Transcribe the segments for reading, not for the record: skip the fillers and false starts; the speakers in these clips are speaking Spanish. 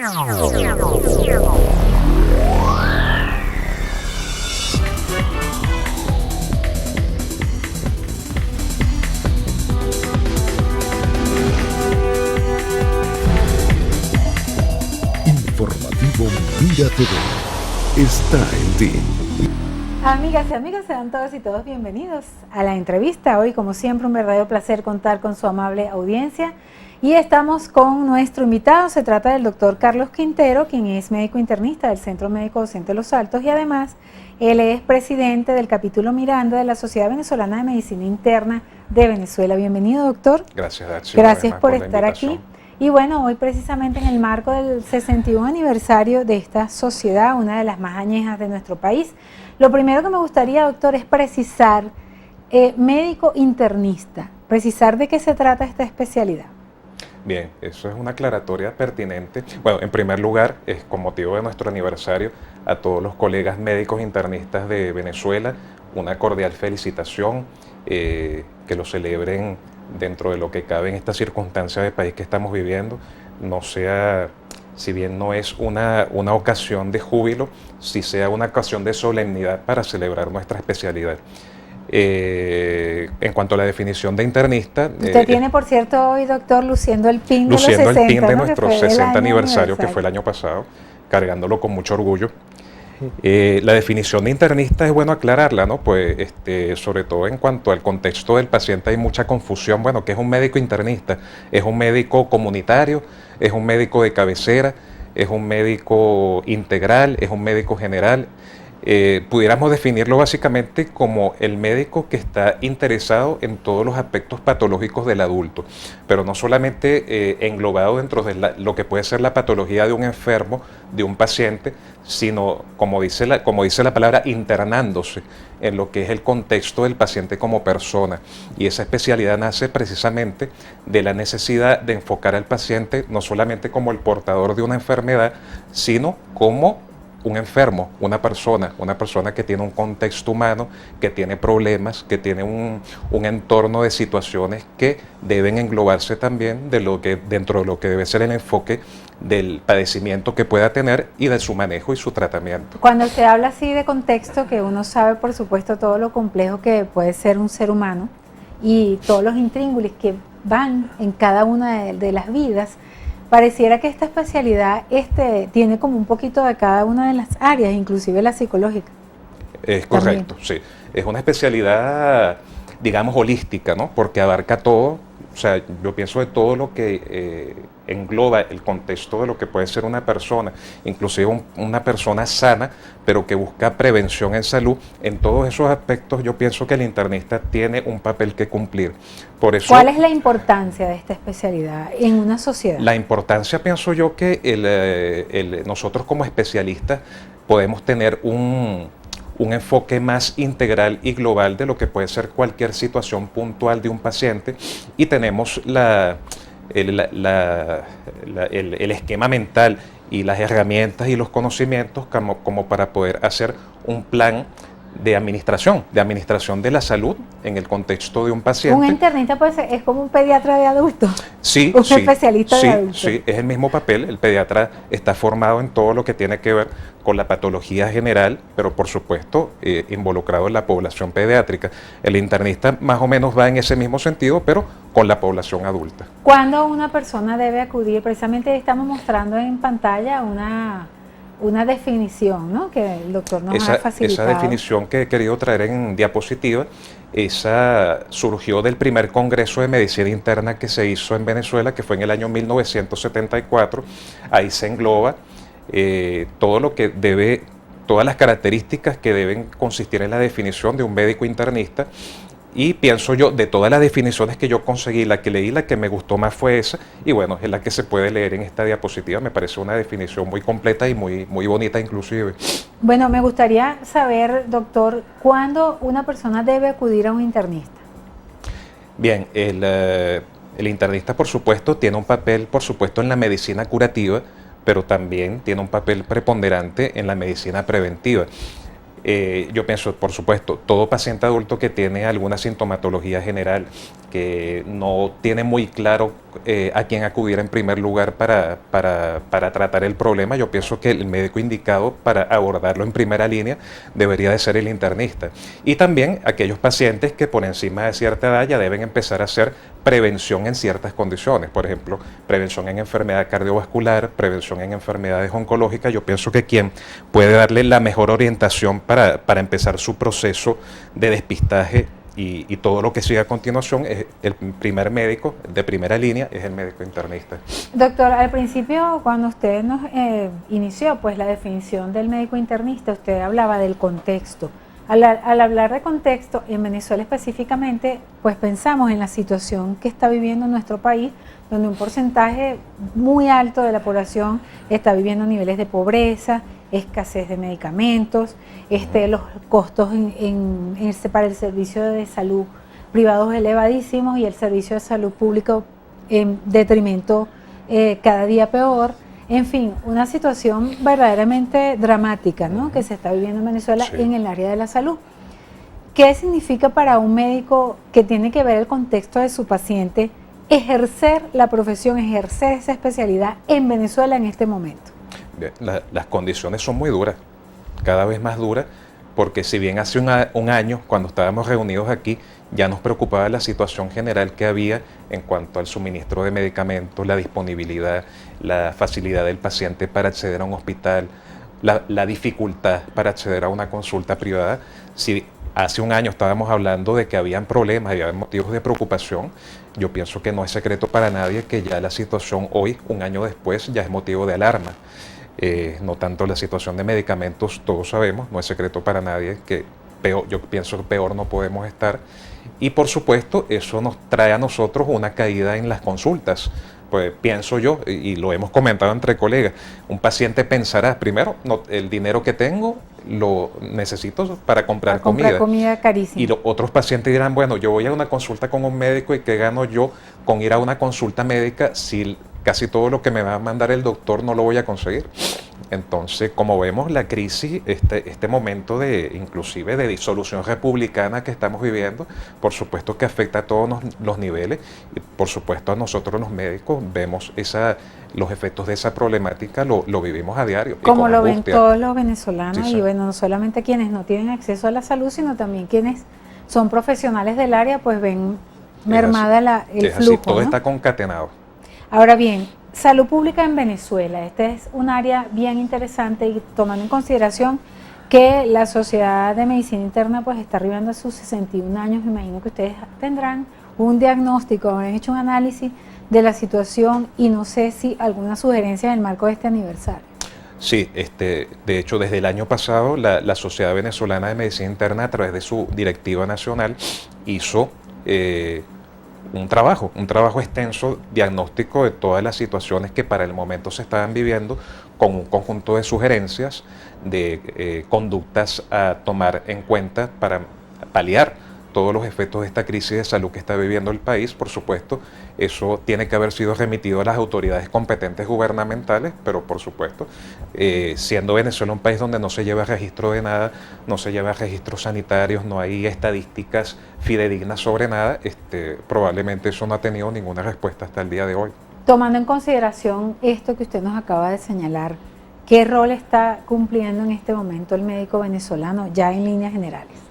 Informativo Mira TV está en ti. Amigas y amigos, sean todos y todos bienvenidos a la entrevista. Hoy, como siempre, un verdadero placer contar con su amable audiencia. Y estamos con nuestro invitado. Se trata del doctor Carlos Quintero, quien es médico internista del Centro Médico Docente Los Altos y además él es presidente del capítulo Miranda de la Sociedad Venezolana de Medicina Interna de Venezuela. Bienvenido, doctor. Gracias, Dachi. Gracias por estar aquí. Y bueno, hoy precisamente en el marco del 61 aniversario de esta sociedad, una de las más añejas de nuestro país, lo primero que me gustaría, doctor, es precisar, médico internista, precisar de qué se trata esta especialidad. Bien, eso es una aclaratoria pertinente. Bueno, en primer lugar, con motivo de nuestro aniversario, a todos los colegas médicos internistas de Venezuela, una cordial felicitación, que lo celebren dentro de lo que cabe en esta circunstancia de país que estamos viviendo. No sea, si bien no es una ocasión de júbilo, sí sea una ocasión de solemnidad para celebrar nuestra especialidad. En cuanto a la definición de internista... Usted tiene, por cierto, hoy, doctor, luciendo el PIN de los 60, el PIN de ¿no? nuestro 60 aniversario, que fue el año pasado, cargándolo con mucho orgullo. La definición de internista es bueno aclararla, ¿no? Pues sobre todo en cuanto al contexto del paciente hay mucha confusión. Bueno, ¿qué es un médico internista? ¿Es un médico comunitario? ¿Es un médico de cabecera? ¿Es un médico integral? ¿Es un médico general? Pudiéramos definirlo básicamente como el médico que está interesado en todos los aspectos patológicos del adulto, pero no solamente englobado dentro de lo que puede ser la patología de un enfermo, de un paciente, sino, como dice la palabra, internándose en lo que es el contexto del paciente como persona. Y esa especialidad nace precisamente de la necesidad de enfocar al paciente no solamente como el portador de una enfermedad, sino como un enfermo, una persona que tiene un contexto humano, que tiene problemas, que tiene un entorno de situaciones que deben englobarse también dentro de lo que debe ser el enfoque del padecimiento que pueda tener y de su manejo y su tratamiento. Cuando se habla así de contexto, que uno sabe, por supuesto, todo lo complejo que puede ser un ser humano y todos los intríngulis que van en cada una de las vidas, pareciera que esta especialidad tiene como un poquito de cada una de las áreas, inclusive la psicológica. Es correcto, sí. Es una especialidad, digamos, holística, ¿no? Porque abarca todo. O sea, yo pienso de todo lo que engloba el contexto de lo que puede ser una persona, inclusive una persona sana, pero que busca prevención en salud. En todos esos aspectos yo pienso que el internista tiene un papel que cumplir. Por eso, ¿cuál es la importancia de esta especialidad en una sociedad? La importancia, pienso yo, que nosotros como especialistas podemos tener un enfoque más integral y global de lo que puede ser cualquier situación puntual de un paciente, y tenemos el esquema mental y las herramientas y los conocimientos como para poder hacer un plan de administración de la salud en el contexto de un paciente. Un internista es como un pediatra de adultos. Sí, un especialista de adultos. Sí, es el mismo papel. El pediatra está formado en todo lo que tiene que ver con la patología general, pero por supuesto involucrado en la población pediátrica. El internista más o menos va en ese mismo sentido, pero con la población adulta. ¿Cuándo una persona debe acudir? Precisamente estamos mostrando en pantalla una definición, ¿no?, que el doctor nos ha facilitado. Esa definición que he querido traer en diapositiva, esa surgió del primer Congreso de Medicina Interna que se hizo en Venezuela, que fue en el año 1974. Ahí se engloba todas las características que deben consistir en la definición de un médico internista. Y pienso yo, de todas las definiciones que yo conseguí, la que leí, la que me gustó más fue esa, y bueno, es la que se puede leer en esta diapositiva. Me parece una definición muy completa y muy, muy bonita inclusive. Bueno, me gustaría saber, doctor, ¿cuándo una persona debe acudir a un internista? Bien, el internista, por supuesto, tiene un papel, por supuesto, en la medicina curativa, pero también tiene un papel preponderante en la medicina preventiva. Yo pienso, por supuesto, todo paciente adulto que tiene alguna sintomatología general, que no tiene muy claro a quién acudir en primer lugar para tratar el problema, yo pienso que el médico indicado para abordarlo en primera línea debería de ser el internista. Y también aquellos pacientes que por encima de cierta edad ya deben empezar a hacer prevención en ciertas condiciones, por ejemplo, prevención en enfermedad cardiovascular, prevención en enfermedades oncológicas. Yo pienso que quien puede darle la mejor orientación para empezar su proceso de despistaje y todo lo que sigue a continuación es el primer médico de primera línea, es el médico internista. Doctor, al principio cuando usted nos inició pues la definición del médico internista, usted hablaba del contexto. Al hablar de contexto, en Venezuela específicamente, pues pensamos en la situación que está viviendo nuestro país, donde un porcentaje muy alto de la población está viviendo niveles de pobreza, escasez de medicamentos, los costos para el servicio de salud privados elevadísimos y el servicio de salud público en detrimento cada día peor. En fin, una situación verdaderamente dramática, ¿no?, que se está viviendo en Venezuela, sí, en el área de la salud. ¿Qué significa para un médico que tiene que ver el contexto de su paciente ejercer la profesión, ejercer esa especialidad en Venezuela en este momento? Las condiciones son muy duras, cada vez más duras, porque si bien hace un año, cuando estábamos reunidos aquí, ya nos preocupaba la situación general que había en cuanto al suministro de medicamentos, la disponibilidad, la facilidad del paciente para acceder a un hospital, la dificultad para acceder a una consulta privada. Si hace un año estábamos hablando de que habían problemas, había motivos de preocupación, yo pienso que no es secreto para nadie que ya la situación hoy, un año después, ya es motivo de alarma. No tanto la situación de medicamentos, todos sabemos, no es secreto para nadie que peor, yo pienso que peor no podemos estar. Y por supuesto, eso nos trae a nosotros una caída en las consultas. Pues pienso yo, y lo hemos comentado entre colegas, un paciente pensará, primero, no, el dinero que tengo lo necesito para comprar comida carísima. Y otros pacientes dirán, bueno, yo voy a una consulta con un médico y ¿qué gano yo con ir a una consulta médica si casi todo lo que me va a mandar el doctor no lo voy a conseguir? Entonces, como vemos, la crisis, este momento inclusive de disolución republicana que estamos viviendo, por supuesto que afecta a todos los niveles y por supuesto a nosotros los médicos vemos los efectos de esa problemática, lo vivimos a diario. Como lo ven todos los venezolanos, sí, y bueno, no solamente quienes no tienen acceso a la salud, sino también quienes son profesionales del área, pues ven mermada el flujo. Así, todo, ¿no?, está concatenado. Ahora bien, salud pública en Venezuela, este es un área bien interesante y tomando en consideración que la Sociedad de Medicina Interna pues está arribando a sus 61 años, me imagino que ustedes tendrán un diagnóstico, han hecho un análisis de la situación y no sé si alguna sugerencia en el marco de este aniversario. Sí, de hecho desde el año pasado la Sociedad Venezolana de Medicina Interna a través de su directiva nacional hizo un trabajo extenso, diagnóstico de todas las situaciones que para el momento se estaban viviendo, con un conjunto de sugerencias, de conductas a tomar en cuenta para paliar todos los efectos de esta crisis de salud que está viviendo el país. Por supuesto, eso tiene que haber sido remitido a las autoridades competentes gubernamentales, pero por supuesto, siendo Venezuela un país donde no se lleva registro de nada, no se lleva registros sanitarios, no hay estadísticas fidedignas sobre nada, probablemente eso no ha tenido ninguna respuesta hasta el día de hoy. Tomando en consideración esto que usted nos acaba de señalar, ¿qué rol está cumpliendo en este momento el médico venezolano ya en líneas generales?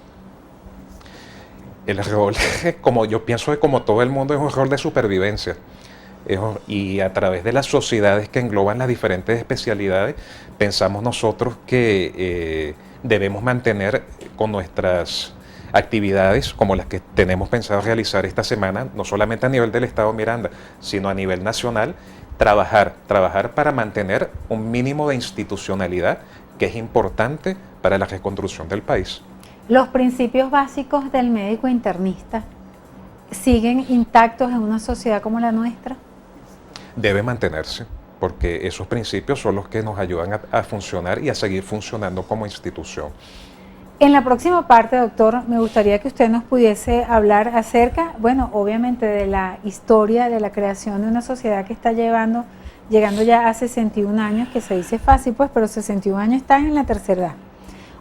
El rol, como yo pienso que como todo el mundo, es un rol de supervivencia. Y a través de las sociedades que engloban las diferentes especialidades, pensamos nosotros que debemos mantener con nuestras actividades, como las que tenemos pensado realizar esta semana, no solamente a nivel del Estado Miranda, sino a nivel nacional, trabajar para mantener un mínimo de institucionalidad que es importante para la reconstrucción del país. ¿Los principios básicos del médico internista siguen intactos en una sociedad como la nuestra? Debe mantenerse, porque esos principios son los que nos ayudan a funcionar y a seguir funcionando como institución. En la próxima parte, doctor, me gustaría que usted nos pudiese hablar acerca, bueno, obviamente de la historia de la creación de una sociedad que está llegando ya a 61 años, que se dice fácil, pues, pero 61 años están en la tercera edad.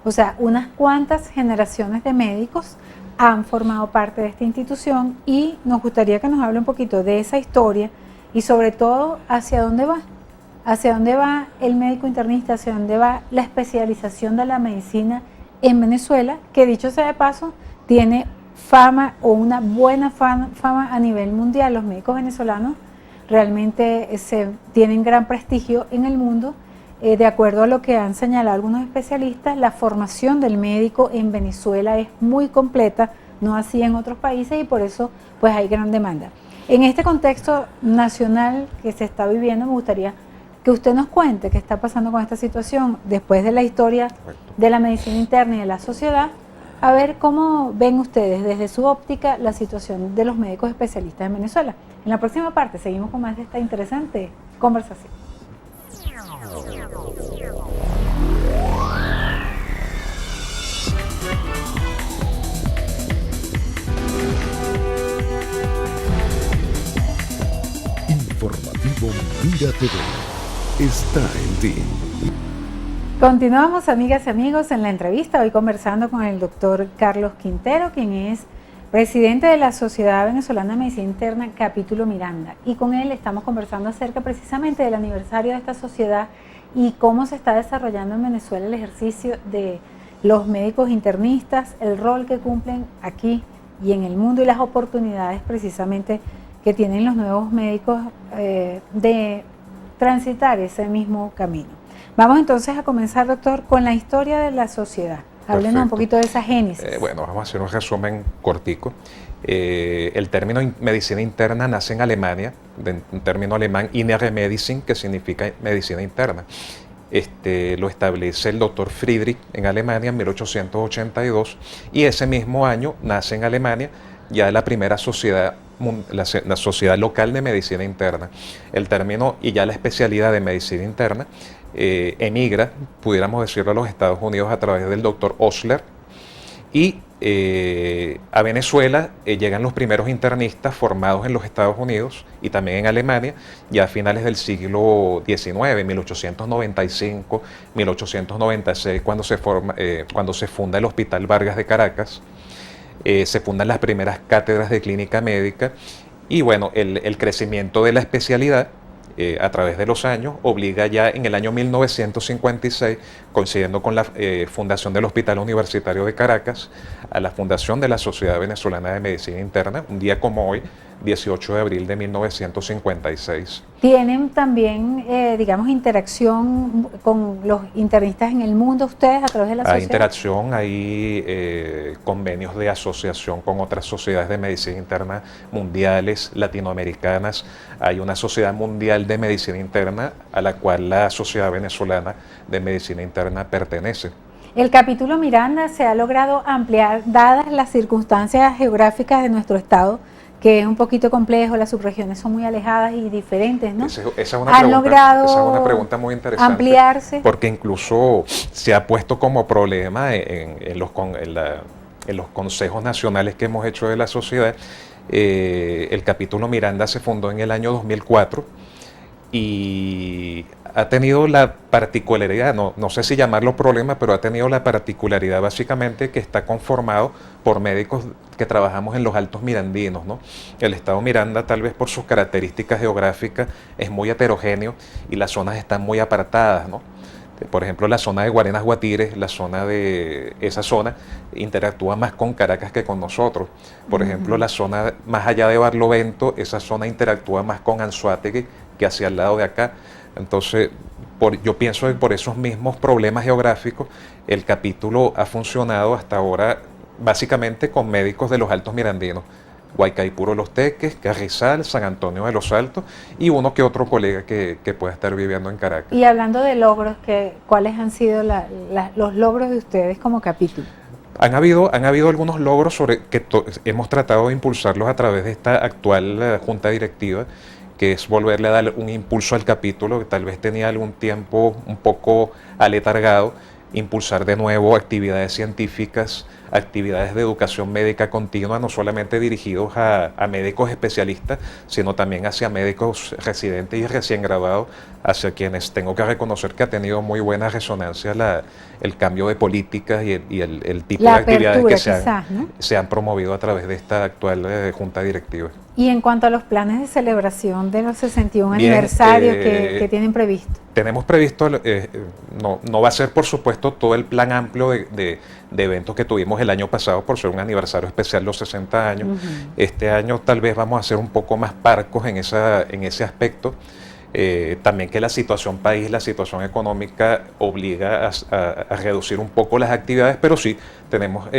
O sea, unas cuantas generaciones de médicos han formado parte de esta institución y nos gustaría que nos hable un poquito de esa historia y sobre todo hacia dónde va el médico internista, hacia dónde va la especialización de la medicina en Venezuela, que dicho sea de paso, tiene fama o una buena fama a nivel mundial. Los médicos venezolanos realmente tienen gran prestigio en el mundo. De acuerdo a lo que han señalado algunos especialistas, la formación del médico en Venezuela es muy completa, no así en otros países, y por eso pues hay gran demanda. En este contexto nacional que se está viviendo, me gustaría que usted nos cuente qué está pasando con esta situación después de la historia de la medicina interna y de la sociedad, a ver cómo ven ustedes desde su óptica la situación de los médicos especialistas en Venezuela. En la próxima parte seguimos con más de esta interesante conversación. Informativo Mira TV está en ti. Continuamos, amigas y amigos, en la entrevista, hoy conversando con el doctor Carlos Quintero, quien es presidente de la Sociedad Venezolana de Medicina Interna, capítulo Miranda. Y con él estamos conversando acerca precisamente del aniversario de esta sociedad y cómo se está desarrollando en Venezuela el ejercicio de los médicos internistas, el rol que cumplen aquí y en el mundo y las oportunidades precisamente que tienen los nuevos médicos de transitar ese mismo camino. Vamos entonces a comenzar, doctor, con la historia de la sociedad. Háblenos un poquito de esa génesis. Bueno, vamos a hacer un resumen cortico. El término medicina interna nace en Alemania, un término alemán, Innere Medicine, que significa medicina interna. Lo establece el doctor Friedrich en Alemania en 1882, y ese mismo año nace en Alemania ya la primera sociedad, la sociedad local de medicina interna. El término y ya la especialidad de medicina interna emigra, pudiéramos decirlo, a los Estados Unidos a través del doctor Osler, y a Venezuela llegan los primeros internistas formados en los Estados Unidos y también en Alemania, ya a finales del siglo XIX, 1895, 1896, cuando se funda el Hospital Vargas de Caracas. Se fundan las primeras cátedras de clínica médica, y bueno, el crecimiento de la especialidad a través de los años obliga ya en el año 1956, coincidiendo con la fundación del Hospital Universitario de Caracas, a la fundación de la Sociedad Venezolana de Medicina Interna, un día como hoy, 18 de abril de 1956. ¿Tienen también, digamos, interacción con los internistas en el mundo ustedes a través de la sociedad? Hay interacción, hay convenios de asociación con otras sociedades de medicina interna mundiales, latinoamericanas. Hay una sociedad mundial de medicina interna a la cual la Sociedad Venezolana de Medicina Interna pertenece. El capítulo Miranda se ha logrado ampliar, dadas las circunstancias geográficas de nuestro estado, que es un poquito complejo, las subregiones son muy alejadas y diferentes, ¿no? Esa es una pregunta muy interesante, ampliarse, porque incluso se ha puesto como problema en los consejos nacionales que hemos hecho de la sociedad. El capítulo Miranda se fundó en el año 2004 y ha tenido la particularidad, no sé si llamarlo problema, pero ha tenido la particularidad básicamente que está conformado por médicos que trabajamos en los Altos Mirandinos, ¿no? El estado Miranda, tal vez por sus características geográficas, es muy heterogéneo y las zonas están muy apartadas, ¿no? Por ejemplo, la zona de Guarenas Guatires, esa zona interactúa más con Caracas que con nosotros. Por ejemplo, la zona más allá de Barlovento, esa zona interactúa más con Anzoátegui que hacia el lado de acá. Entonces, yo pienso que por esos mismos problemas geográficos, el capítulo ha funcionado hasta ahora básicamente con médicos de los Altos Mirandinos. Guaycaipuro Los Teques, Carrizal, San Antonio de los Altos y uno que otro colega que pueda estar viviendo en Caracas. Y hablando de logros, ¿cuáles han sido los logros de ustedes como capítulo? Han habido algunos logros que hemos tratado de impulsarlos a través de esta actual junta directiva, que es volverle a dar un impulso al capítulo que tal vez tenía algún tiempo un poco aletargado, impulsar de nuevo actividades científicas actividades de educación médica continua, no solamente dirigidos a médicos especialistas, sino también hacia médicos residentes y recién graduados, hacia quienes tengo que reconocer que ha tenido muy buena resonancia el cambio de políticas y el tipo de actividades que se han promovido a través de esta actual Junta Directiva. Y en cuanto a los planes de celebración de los 61 aniversarios que tienen previsto. Tenemos previsto, no va a ser por supuesto todo el plan amplio de eventos que tuvimos el año pasado por ser un aniversario especial, los 60 años. Este año tal vez vamos a ser un poco más parcos en ese aspecto. También que la situación país, la situación económica obliga a reducir un poco las actividades, pero sí tenemos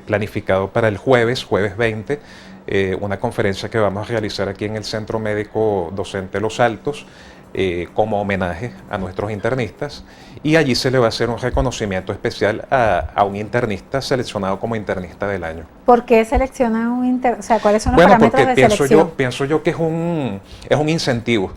planificado para el jueves 20, una conferencia que vamos a realizar aquí en el Centro Médico Docente Los Altos, como homenaje a nuestros internistas, y allí se le va a hacer un reconocimiento especial a un internista seleccionado como internista del año. ¿Por qué seleccionan un internista? O sea, ¿cuáles son los parámetros de selección? Pienso yo que es un incentivo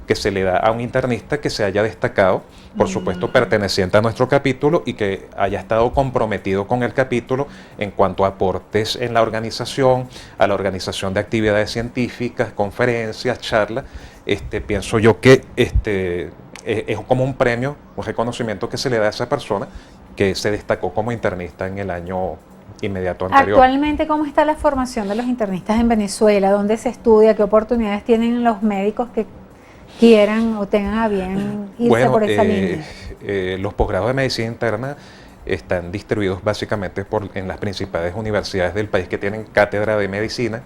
que se le da a un internista que se haya destacado, por supuesto perteneciente a nuestro capítulo y que haya estado comprometido con el capítulo en cuanto a aportes en la organización, a la organización de actividades científicas, conferencias, charlas. Pienso yo que es como un premio, un reconocimiento que se le da a esa persona que se destacó como internista en el año inmediato anterior. Actualmente, ¿cómo está la formación de los internistas en Venezuela? ¿Dónde se estudia? ¿Qué oportunidades tienen los médicos que quieran o tengan a bien irse por esa línea? Los posgrados de medicina interna están distribuidos básicamente en las principales universidades del país que tienen cátedra de medicina.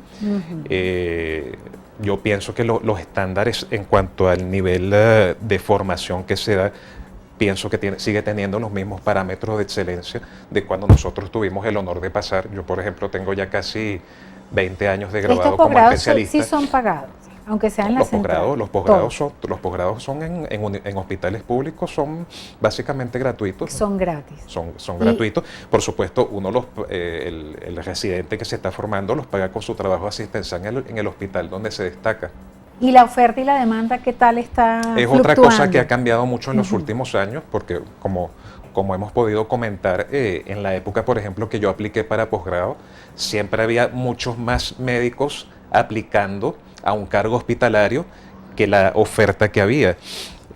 Yo pienso que los estándares en cuanto al nivel de formación que se da, pienso que sigue teniendo los mismos parámetros de excelencia de cuando nosotros tuvimos el honor de pasar. Yo, por ejemplo, tengo ya casi 20 años de graduado como especialista. ¿Estos posgrados sí son pagados, aunque sean en la central? Los posgrados son en hospitales públicos, son básicamente gratuitos. Son gratis. Son gratuitos. Por supuesto, el residente que se está formando los paga con su trabajo asistencial en el hospital donde se destaca. ¿Y la oferta y la demanda qué tal está fluctuando? Otra cosa que ha cambiado mucho en los últimos años, porque como hemos podido comentar, en la época, por ejemplo, que yo apliqué para posgrado, siempre había muchos más médicos aplicando a un cargo hospitalario que la oferta que había.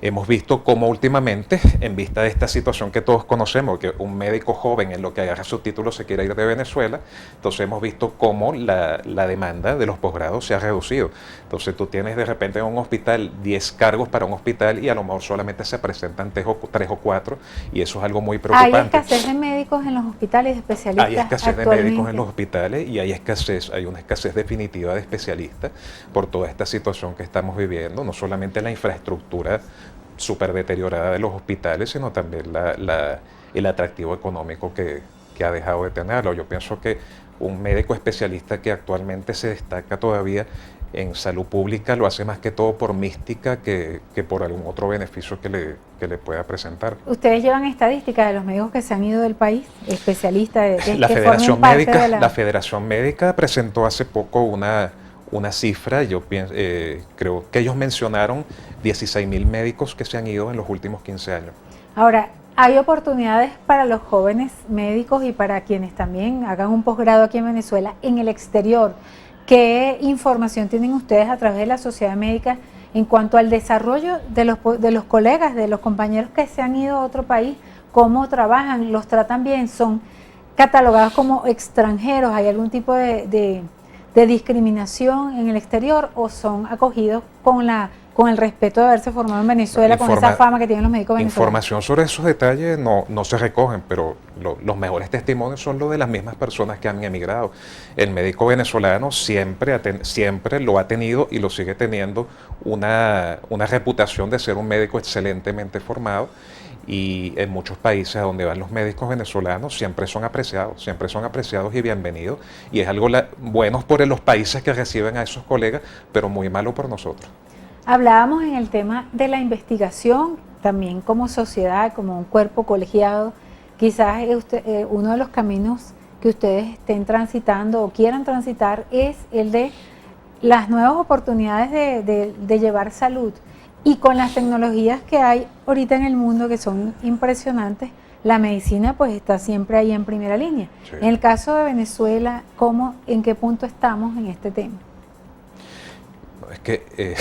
Hemos visto cómo últimamente, en vista de esta situación que todos conocemos, que un médico joven en lo que agarra su título se quiere ir de Venezuela, entonces hemos visto cómo la demanda de los posgrados se ha reducido. Entonces tú tienes de repente en un hospital 10 cargos para un hospital y a lo mejor solamente se presentan 3 o 4 y eso es algo muy preocupante. ¿Hay escasez de médicos en los hospitales, de especialistas? Hay escasez de médicos en los hospitales y hay una escasez definitiva de especialistas por toda esta situación que estamos viviendo, no solamente la infraestructura súper deteriorada de los hospitales, sino también el atractivo económico que ha dejado de tenerlo. Yo pienso que un médico especialista que actualmente se destaca todavía en salud pública lo hace más que todo por mística que por algún otro beneficio que le pueda presentar. ¿Ustedes llevan estadísticas de los médicos que se han ido del país, especialistas? La Federación Médica presentó hace poco una cifra, yo creo que ellos mencionaron 16.000 médicos que se han ido en los últimos 15 años. Ahora, ¿hay oportunidades para los jóvenes médicos y para quienes también hagan un posgrado aquí en Venezuela en el exterior? ¿Qué información tienen ustedes a través de la sociedad médica en cuanto al desarrollo de los colegas, de los compañeros que se han ido a otro país? ¿Cómo trabajan? ¿Los tratan bien? ¿Son catalogados como extranjeros? ¿Hay algún tipo de discriminación en el exterior o son acogidos con el respeto de haberse formado en Venezuela, con esa fama que tienen los médicos venezolanos? Información sobre esos detalles no se recogen, pero los mejores testimonios son los de las mismas personas que han emigrado. El médico venezolano siempre lo ha tenido y lo sigue teniendo una reputación de ser un médico excelentemente formado. Y en muchos países a donde van los médicos venezolanos siempre son apreciados y bienvenidos. Y es algo bueno por los países que reciben a esos colegas, pero muy malo por nosotros. Hablábamos en el tema de la investigación, también como sociedad, como un cuerpo colegiado. Quizás uno de los caminos que ustedes estén transitando o quieran transitar es el de las nuevas oportunidades de llevar salud. Y con las tecnologías que hay ahorita en el mundo, que son impresionantes, la medicina pues está siempre ahí en primera línea. Sí. En el caso de Venezuela, ¿en qué punto estamos en este tema? Es que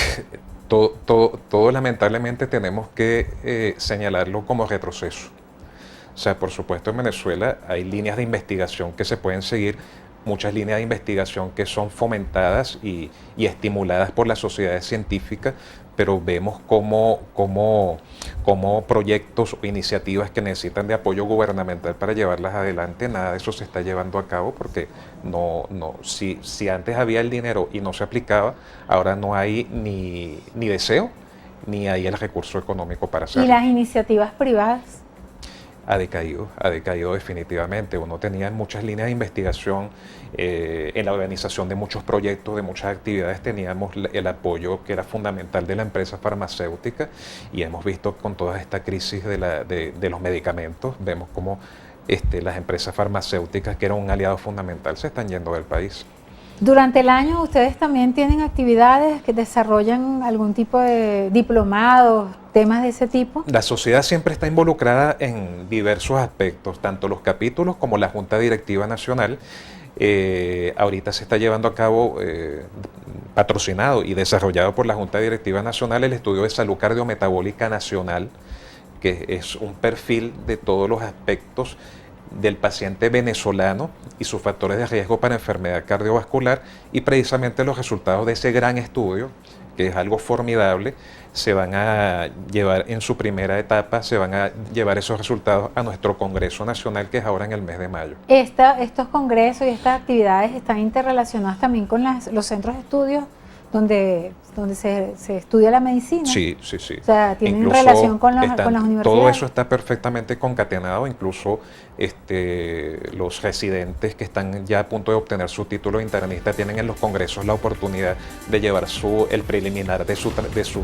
todo lamentablemente tenemos que señalarlo como retroceso. O sea, por supuesto en Venezuela hay líneas de investigación que se pueden seguir, muchas líneas de investigación que son fomentadas y estimuladas por las sociedades científicas, pero vemos cómo proyectos o iniciativas que necesitan de apoyo gubernamental para llevarlas adelante, nada de eso se está llevando a cabo porque si antes había el dinero y no se aplicaba, ahora no hay ni deseo ni hay el recurso económico para hacerlo. ¿Y las iniciativas privadas? Ha decaído definitivamente. Uno tenía muchas líneas de investigación, en la organización de muchos proyectos, de muchas actividades, teníamos el apoyo que era fundamental de la empresa farmacéutica y hemos visto con toda esta crisis de los medicamentos, vemos cómo las empresas farmacéuticas, que eran un aliado fundamental, se están yendo del país. Durante el año ustedes también tienen actividades que desarrollan algún tipo de diplomados, temas de ese tipo. La sociedad siempre está involucrada en diversos aspectos, tanto los capítulos como la Junta Directiva Nacional. Ahorita se está llevando a cabo, patrocinado y desarrollado por la Junta Directiva Nacional, el estudio de salud cardiometabólica nacional, que es un perfil de todos los aspectos del paciente venezolano y sus factores de riesgo para enfermedad cardiovascular, y precisamente los resultados de ese gran estudio, que es algo formidable, se van a llevar en su primera etapa, se van a llevar esos resultados a nuestro Congreso Nacional, que es ahora en el mes de mayo. Estos congresos y estas actividades están interrelacionadas también con los centros de estudios donde se estudia la medicina. Sí. O sea, tienen relación con las universidades. Todo eso está perfectamente concatenado, incluso los residentes que están ya a punto de obtener su título de internista tienen en los congresos la oportunidad de llevar el preliminar de su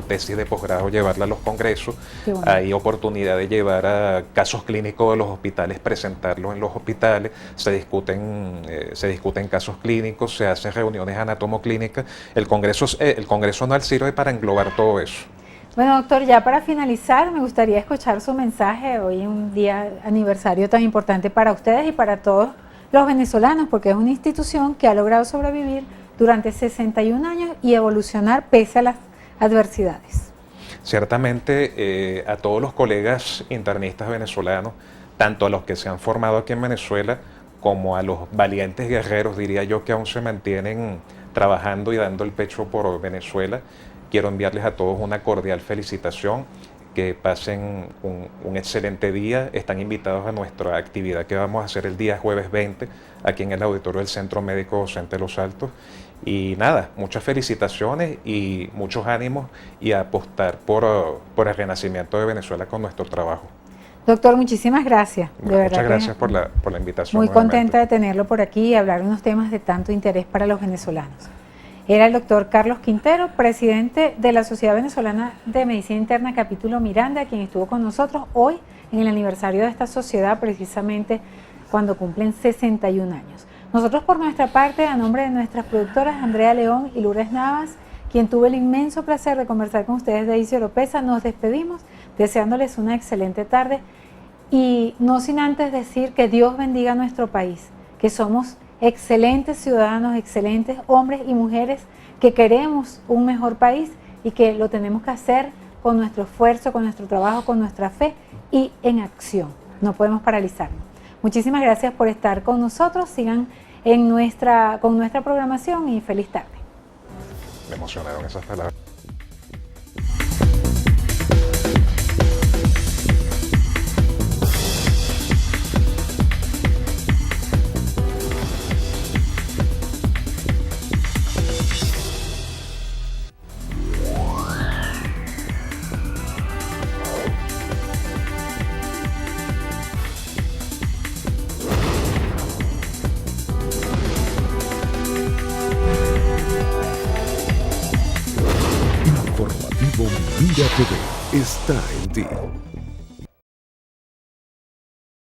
tesis de posgrado, llevarla a los congresos. Bueno. Hay oportunidad de llevar a casos clínicos de los hospitales, presentarlos en los hospitales, se discuten casos clínicos, se hacen reuniones anatomoclínicas. El Congreso anual sirve para englobar todo eso. Bueno, doctor, ya para finalizar, me gustaría escuchar su mensaje. Hoy es un día aniversario tan importante para ustedes y para todos los venezolanos, porque es una institución que ha logrado sobrevivir durante 61 años y evolucionar pese a las adversidades. Ciertamente, a todos los colegas internistas venezolanos, tanto a los que se han formado aquí en Venezuela, como a los valientes guerreros, diría yo, que aún se mantienen trabajando y dando el pecho por Venezuela, quiero enviarles a todos una cordial felicitación, que pasen un excelente día. Están invitados a nuestra actividad que vamos a hacer el día jueves 20 aquí en el auditorio del Centro Médico Docente Los Altos. Y nada, muchas felicitaciones y muchos ánimos, y a apostar por el renacimiento de Venezuela con nuestro trabajo. Doctor, muchísimas gracias. Muchas gracias por la invitación. Muy nuevamente. contenta de tenerlo por aquí y hablar de unos temas de tanto interés para los venezolanos. Era el doctor Carlos Quintero, presidente de la Sociedad Venezolana de Medicina Interna, capítulo Miranda, quien estuvo con nosotros hoy en el aniversario de esta sociedad, precisamente cuando cumplen 61 años. Nosotros, por nuestra parte, a nombre de nuestras productoras Andrea León y Lourdes Navas, quien tuve el inmenso placer de conversar con ustedes de Isi Oropesa, nos despedimos deseándoles una excelente tarde, y no sin antes decir que Dios bendiga a nuestro país, que somos excelentes ciudadanos, excelentes hombres y mujeres que queremos un mejor país y que lo tenemos que hacer con nuestro esfuerzo, con nuestro trabajo, con nuestra fe y en acción. No podemos paralizarnos. Muchísimas gracias por estar con nosotros. Sigan con nuestra programación y feliz tarde. Me emocionaron esas palabras. Informativo Mira TV está en ti.